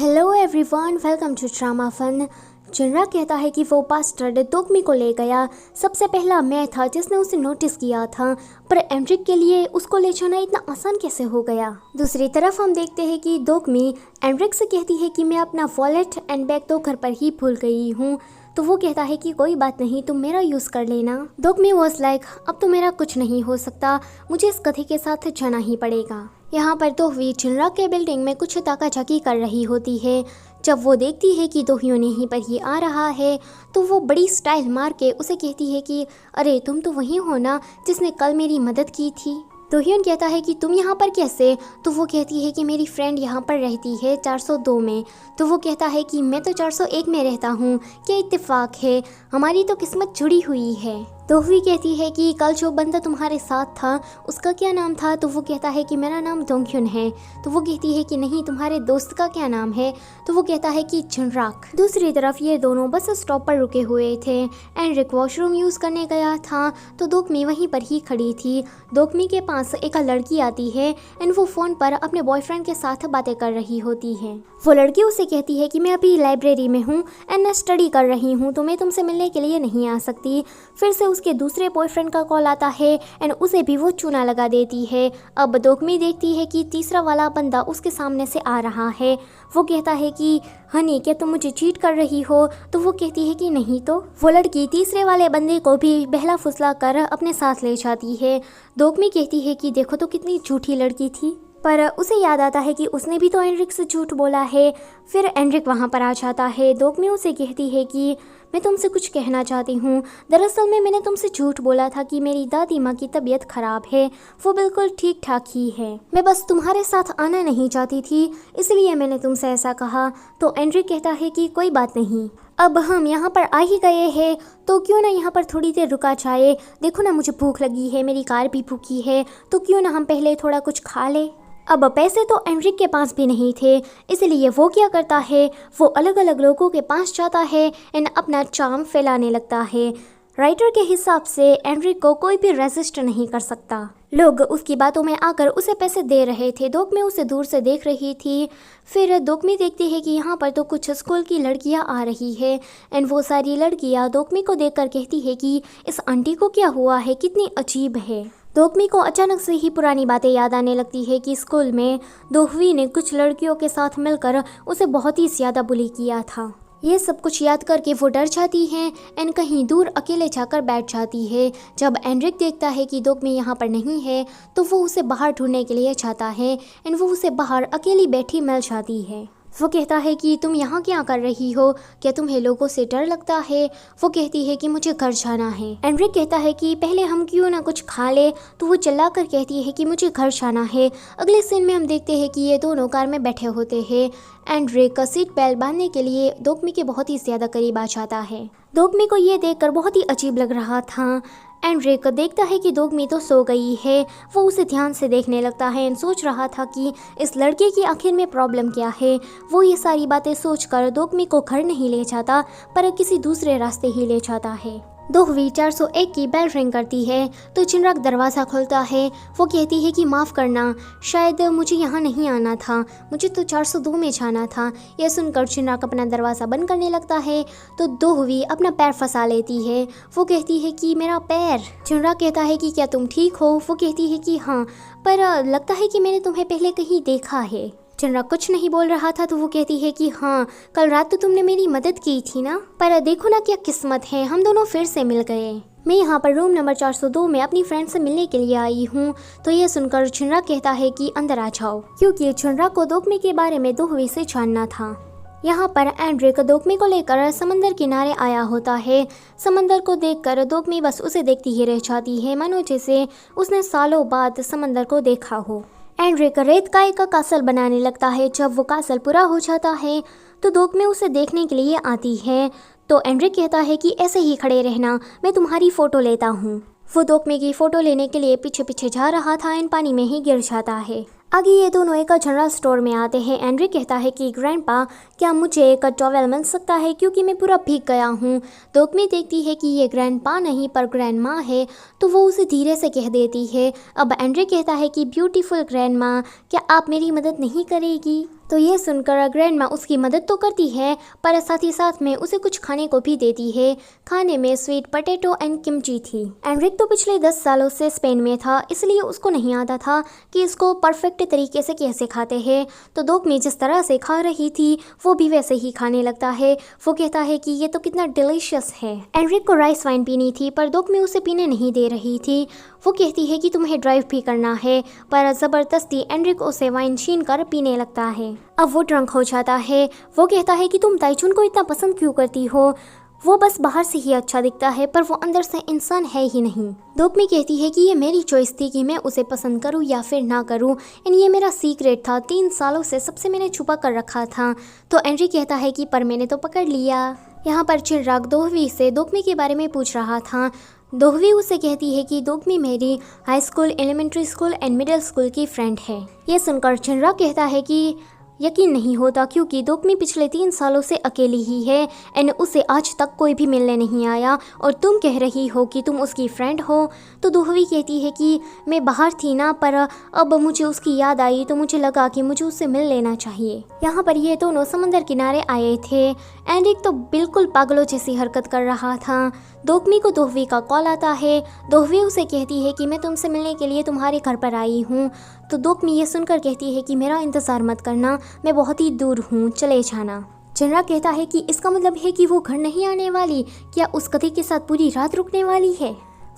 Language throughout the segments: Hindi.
Hello everyone, welcome to drama fun. जिनरा कहता है कि वो पास्टर दोकमी को ले गया। सबसे पहला मैं था जिसने उसे नोटिस किया था, पर एंड्रिक के लिए उसको ले जाना इतना आसान कैसे हो गया। दूसरी तरफ हम देखते हैं कि दोकमी एंड्रिक से कहती है कि मैं अपना वॉलेट एंड बैग तो घर पर ही भूल गई हूँ। तो वो कहता है कि कोई बात नहीं, तुम मेरा यूज़ कर लेना। दोकमी वॉज लाइक, अब तो मेरा कुछ नहीं हो सकता, मुझे इस गधे के साथ जाना ही पड़ेगा। यहाँ पर दोहवी जिनरा के बिल्डिंग में कुछ ताकाझाकी कर रही होती है। जब वो देखती है कि दोहियों यहीं पर ही आ रहा है तो वो बड़ी स्टाइल मार के उसे कहती है कि अरे तुम तो वही हो ना जिसने कल मेरी मदद की थी। दोहियोन कहता है कि तुम यहाँ पर कैसे? तो वो कहती है कि मेरी फ्रेंड यहाँ पर रहती है 402 में। तो वो कहता है कि मैं तो 401 में रहता हूँ, क्या इत्तेफाक है, हमारी तो किस्मत जुड़ी हुई है। दोहवी कहती है कि कल जो बंदा तुम्हारे साथ था उसका क्या नाम था? तो वो कहता है कि मेरा नाम दोंगhyun है। तो वो कहती है कि नहीं, तुम्हारे दोस्त का क्या नाम है? तो वो कहता है कि जिनराक। दूसरी तरफ ये दोनों बस स्टॉप पर रुके हुए थे। एंड्रिक वॉशरूम यूज़ करने गया था तो दोकमी वहीं पर ही खड़ी थी। दोकमी के पास एक लड़की आती है एंड वो फ़ोन पर अपने बॉयफ्रेंड के साथ बातें कर रही होती है। वो लड़की उसे कहती है कि मैं अभी लाइब्रेरी में हूँ एंड मैं स्टडी कर रही हूँ तो मैं तुमसे मिलने के लिए नहीं आ सकती। फिर से उसके दूसरे बॉयफ्रेंड का कॉल आता है एंड उसे भी वो चूना लगा देती है। अब दोकमी देखती है कि तीसरा वाला बंदा उसके सामने से आ रहा है। वो कहता है कि हनी क्या तुम मुझे चीट कर रही हो? तो वो कहती है कि नहीं। तो वो लड़की तीसरे वाले बंदे को भी बहला फुसला कर अपने साथ ले जाती है। दोकमी कहती है कि देखो तो कितनी झूठी लड़की थी, पर उसे याद आता है कि उसने भी तो एंड्रिक से झूठ बोला है। फिर एंड्रिक वहाँ पर आ जाता है। दोकमी उसे कहती है कि मैं तुमसे कुछ कहना चाहती हूँ। दरअसल में मैंने तुमसे झूठ बोला था कि मेरी दादी माँ की तबीयत ख़राब है, वो बिल्कुल ठीक ठाक ही है। मैं बस तुम्हारे साथ आना नहीं चाहती थी, इसलिए मैंने तुमसे ऐसा कहा। तो एंड्रिक कहता है कि कोई बात नहीं, अब हम यहाँ पर आ ही गए हैं तो क्यों ना यहाँ पर थोड़ी देर रुका जाए। देखो ना मुझे भूख लगी है, मेरी कार भी भूखी है, तो क्यों ना हम पहले थोड़ा कुछ खा ले। अब पैसे तो एंड्रिक के पास भी नहीं थे, इसलिए वो क्या करता है, वो अलग अलग लोगों के पास जाता है एंड अपना चार्म फैलाने लगता है। राइटर के हिसाब से एंड्रिक को कोई भी रेजिस्ट नहीं कर सकता। लोग उसकी बातों में आकर उसे पैसे दे रहे थे। दोकमी उसे दूर से देख रही थी। फिर दोकमी देखती है कि यहाँ पर तो कुछ स्कूल की लड़कियाँ आ रही है एंड वो सारी लड़कियाँ दोकमी को देखकर कहती है कि इस आंटी को क्या हुआ है, कितनी अजीब है। दोकमी को अचानक से ही पुरानी बातें याद आने लगती है कि स्कूल में दोहवी ने कुछ लड़कियों के साथ मिलकर उसे बहुत ही ज़्यादा बुली किया था। ये सब कुछ याद करके वो डर जाती हैं एंड कहीं दूर अकेले जाकर बैठ जाती है। जब एंड्रिक देखता है कि दोकमी यहाँ पर नहीं है तो वो उसे बाहर ढूंढने के लिए जाता है एंड वो उसे बाहर अकेली बैठी मिल जाती है। वो कहता है कि तुम यहाँ क्या कर रही हो, क्या तुम्हें लोगों से डर लगता है? वो कहती है कि मुझे घर जाना है। एंड्रिक कहता है कि पहले हम क्यों ना कुछ खा ले। तो वो चिल्लाकर कहती है कि मुझे घर जाना है। अगले सीन में हम देखते हैं कि ये दोनों कार में बैठे होते हैं। एंड्रिक का सीट बेल्ट बांधने के लिए दोकमी के बहुत ही ज़्यादा करीब आ जाता है। दोकमी को ये देखकर बहुत ही अजीब लग रहा था। एंड्रिक देखता है कि दोकमी तो सो गई है। वो उसे ध्यान से देखने लगता है एंड सोच रहा था कि इस लड़के की आखिर में प्रॉब्लम क्या है। वो ये सारी बातें सोचकर दोकमी को घर नहीं ले जाता पर किसी दूसरे रास्ते ही ले जाता है। दोहवी 401 की बेल रिंग करती है तो जिनराक दरवाज़ा खोलता है। वो कहती है कि माफ़ करना, शायद मुझे यहाँ नहीं आना था, मुझे तो 402 में जाना था। यह सुनकर जिनराक अपना दरवाज़ा बंद करने लगता है तो दोहवी अपना पैर फंसा लेती है। वो कहती है कि मेरा पैर। जिनराक कहता है कि क्या तुम ठीक हो? वो कहती है कि हाँ, पर लगता है कि मैंने तुम्हें पहले कहीं देखा है। जिनराक कुछ नहीं बोल रहा था तो वो कहती है कि हाँ, कल रात तो तुमने मेरी मदद की थी ना, पर देखो ना क्या किस्मत है, हम दोनों फिर से मिल गए। मैं यहाँ पर रूम नंबर 402 में अपनी फ्रेंड से मिलने के लिए आई हूँ। तो ये सुनकर जिनराक कहता है कि अंदर आ जाओ, क्योंकि जिनराक को दोकमी के बारे में दोहवी से जानना था। यहाँ पर एंड्रिक दोकमी को लेकर समंदर किनारे आया होता है। समंदर को देखकर दोकमी बस उसे देखती ही रह जाती है, मानो जैसे उसने सालों बाद समंदर को देखा हो। एंड्रिक रेत का एक कासल बनाने लगता है। जब वो कासल पूरा हो जाता है तो दोकमी उसे देखने के लिए आती है। तो एंड्रिक कहता है कि ऐसे ही खड़े रहना, मैं तुम्हारी फ़ोटो लेता हूँ। वो दोकमी की फ़ोटो लेने के लिए पीछे पीछे जा रहा था एंड पानी में ही गिर जाता है। आगे ये दोनों एक जनरल स्टोर में आते हैं। एंड्रिक कहता है कि ग्रैंडपा, क्या मुझे एक टॉवेल मिल सकता है क्योंकि मैं पूरा भीग गया हूँ। दोकमी देखती है कि ये ग्रैंडपा नहीं पर ग्रैंड माँ है तो वो उसे धीरे से कह देती है। अब एंड्रिक कहता है कि ब्यूटीफुल ग्रैंड माँ, क्या आप मेरी मदद नहीं करेगी? तो ये सुनकर ग्रैंडमा उसकी मदद तो करती है पर साथ ही साथ में उसे कुछ खाने को भी देती है। खाने में स्वीट पोटैटो एंड किमची थी। एनरिक तो पिछले 10 सालों से स्पेन में था, इसलिए उसको नहीं आता था कि इसको परफेक्ट तरीके से कैसे खाते हैं। तो दोकमी जिस तरह से खा रही थी वो भी वैसे ही खाने लगता है। वो कहता है कि ये तो कितना डिलीशियस है। एनरिक को राइस वाइन पीनी थी पर दोकमी उसे पीने नहीं दे रही थी। वो कहती है कि तुम्हें ड्राइव भी करना है पर ज़बरदस्ती एनरिक उसे वाइन छीन कर पीने लगता है। अब वो ड्रंक हो जाता है। वो कहता है कि तुम ताइचुन को इतना पसंद क्यों करती हो, वो बस बाहर से ही अच्छा दिखता है पर वो अंदर से इंसान है ही नहीं। दोकमी कहती है कि ये मेरी चॉइस थी कि मैं उसे पसंद करूं या फिर ना करूं, एंड ये मेरा सीक्रेट था, 3 सालों से सबसे मैंने छुपा कर रखा था। तो एनरी कहता है कि पर मैंने तो पकड़ लिया। यहाँ पर चिनराग दोहवी से दोकमी के बारे में पूछ रहा था। दोहवी उसे कहती है कि दोकमी मेरी high school, elementary school and middle school की फ्रेंड है। ये सुनकर चिनराग कहता है कि यकीन नहीं होता क्योंकि दोकमी पिछले 3 सालों से अकेली ही है एंड उसे आज तक कोई भी मिलने नहीं आया और तुम कह रही हो कि तुम उसकी फ्रेंड हो। तो दोहवी कहती है कि मैं बाहर थी ना, पर अब मुझे उसकी याद आई तो मुझे लगा कि मुझे उससे मिल लेना चाहिए। यहाँ पर ये दोनों समंदर किनारे आए थे। एनरिक तो बिल्कुल पागलों जैसी हरकत कर रहा था। दोकमी को दोहवी का कॉल आता है। दोहवी उसे कहती है कि मैं तुमसे मिलने के लिए तुम्हारे घर पर आई हूँ। तो दोकमी ये सुनकर कहती है कि मेरा इंतज़ार मत करना, मैं बहुत ही दूर हूँ, चले जाना। चिनराग कहता है कि इसका मतलब है कि वो घर नहीं आने वाली, क्या उस कथी के साथ पूरी रात रुकने वाली है।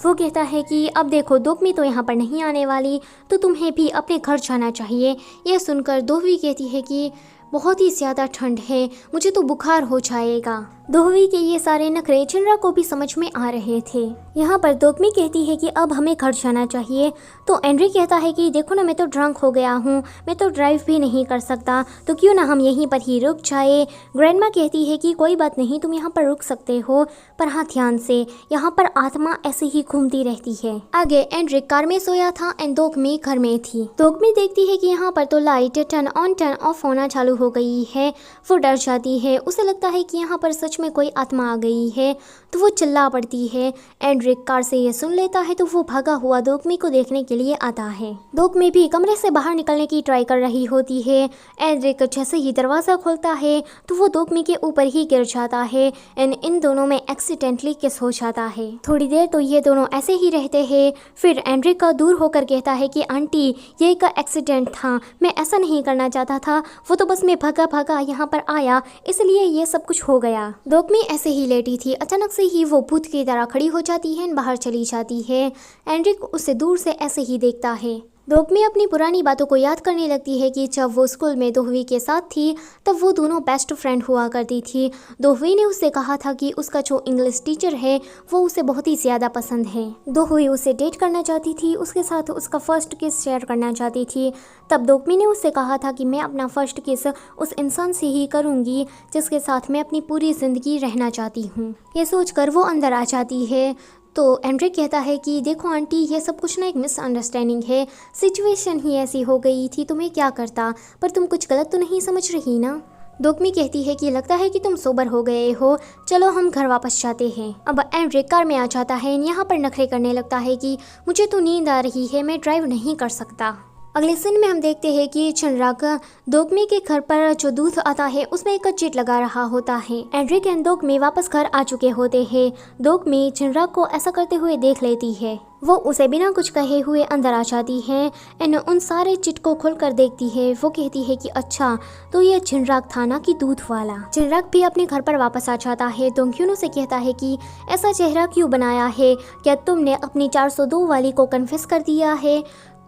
वो कहता है कि अब देखो दोकमी तो यहाँ पर नहीं आने वाली, तो तुम्हें भी अपने घर जाना चाहिए। यह सुनकर दोहवी कहती है कि बहुत ही ज़्यादा ठंड है, मुझे तो बुखार हो जाएगा। दोहवी के ये सारे नखरे चिनराग को भी समझ में आ रहे थे। यहाँ पर दोकमी कहती है कि अब हमें घर जाना चाहिए। तो एनरी कहता है कि देखो ना, मैं तो ड्रंक हो गया हूँ, मैं तो ड्राइव भी नहीं कर सकता, तो क्यों ना हम यहीं पर ही रुक जाए। ग्रैंडमा कहती है कि कोई बात नहीं, तुम यहाँ पर रुक सकते हो, पर हाँ ध्यान से, यहाँ पर आत्मा ऐसे ही घूमती रहती है। आगे एंड्रिक कार में सोया था एंड दोकमी घर में थी। दोकमी देखती है कि यहाँ पर तो light turn on turn off होना चालू हो गई है। वो डर जाती है, उसे लगता है कि यहाँ पर सच में कोई आत्मा आ गई है, तो वो चिल्ला पड़ती है। एंड्रिक कार से ये सुन लेता है तो वो भागा हुआ दोकमी को देखने के लिए आता है। दोकमी भी कमरे से बाहर निकलने की ट्राई कर रही होती है। एंड्रिक जैसे ही दरवाज़ा खोलता है तो वो दोकमी के ऊपर ही गिर जाता है एंड इन दोनों में एक्सीडेंटली किस हो जाता है। थोड़ी देर तो ये दोनों ऐसे ही रहते हैं। फिर एंड्रिक का दूर होकर कहता है कि आंटी ये एक एक्सीडेंट था, मैं ऐसा नहीं करना चाहता था, वो तो बस मैं भागा भागा यहाँ पर आया, इसलिए ये सब कुछ हो गया। दोकमी ऐसे ही लेटी थी, अचानक से ही वो भूत की तरह खड़ी हो जाती है, बाहर चली जाती है। एंड्रिक उसे दूर से ऐसे ही देखता है। दोकमी अपनी पुरानी बातों को याद करने लगती है कि जब वो स्कूल में दोहवी के साथ थी तब वो दोनों बेस्ट फ्रेंड हुआ करती थी। दोहवी ने उससे कहा था कि उसका जो इंग्लिश टीचर है वो उसे बहुत ही ज़्यादा पसंद है। दोहवी उसे डेट करना चाहती थी, उसके साथ उसका फर्स्ट किस शेयर करना चाहती थी। तब दोकमी ने उससे कहा था कि मैं अपना फर्स्ट किस उस इंसान से ही करूँगी जिसके साथ मैं अपनी पूरी ज़िंदगी रहना चाहती हूँ। ये सोचकर वो अंदर आ जाती है। तो एंड्रिक कहता है कि देखो आंटी, ये सब कुछ ना एक मिसअंडरस्टैंडिंग है, सिचुएशन ही ऐसी हो गई थी, तुम्हें क्या करता, पर तुम कुछ गलत तो नहीं समझ रही ना। दोकमी कहती है कि लगता है कि तुम सोबर हो गए हो, चलो हम घर वापस जाते हैं। अब एंड्रिक कार में आ जाता है, यहाँ पर नखरे करने लगता है कि मुझे तो नींद आ रही है, मैं ड्राइव नहीं कर सकता। अगले सीन में हम देखते हैं कि चिनराग दोकमी के घर पर जो दूध आता है उसमें एक चिट लगा रहा होता है। एंड्रिक एंड दोकमी वापस घर आ चुके होते हैं। दोकमी चिनराग को ऐसा करते हुए देख लेती है। वो उसे बिना कुछ कहे हुए अंदर आ जाती है एंड उन सारे चिट को खोलकर देखती है। वो कहती है कि अच्छा, तो ये चिनराग था ना कि दूध वाला। चिनराग भी अपने घर पर वापस आ जाता है। दोंग्युन से कहता है कि ऐसा चेहरा क्यों बनाया है, क्या तुमने अपनी 402 वाली को कन्फेस कर दिया है।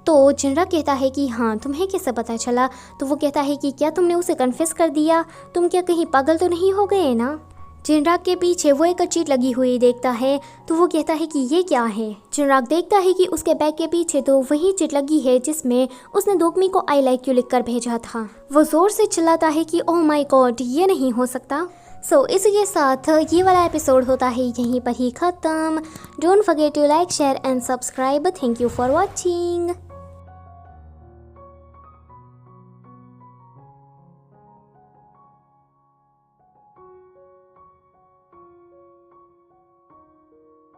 तो चिनराग कहता है कि हाँ, तुम्हें कैसे पता चला। तो वो कहता है कि क्या तुमने उसे कन्फेस कर दिया, तुम क्या कहीं पागल तो नहीं हो गए ना। चिनराग के पीछे वो एक चीट लगी हुई देखता है तो वो कहता है कि ये क्या है। चिनराग देखता है कि उसके बैग के पीछे तो वही चिट लगी है जिसमें उसने दोकमी को आई लाइक यू लिखकर भेजा था। वो जोर से चिल्लाता है कि ओह माय गॉड, ये नहीं हो सकता। सो इसके साथ ये वाला एपिसोड होता है यहीं पर ही ख़त्म। Don't forget to like, share and subscribe. Thank you for watching.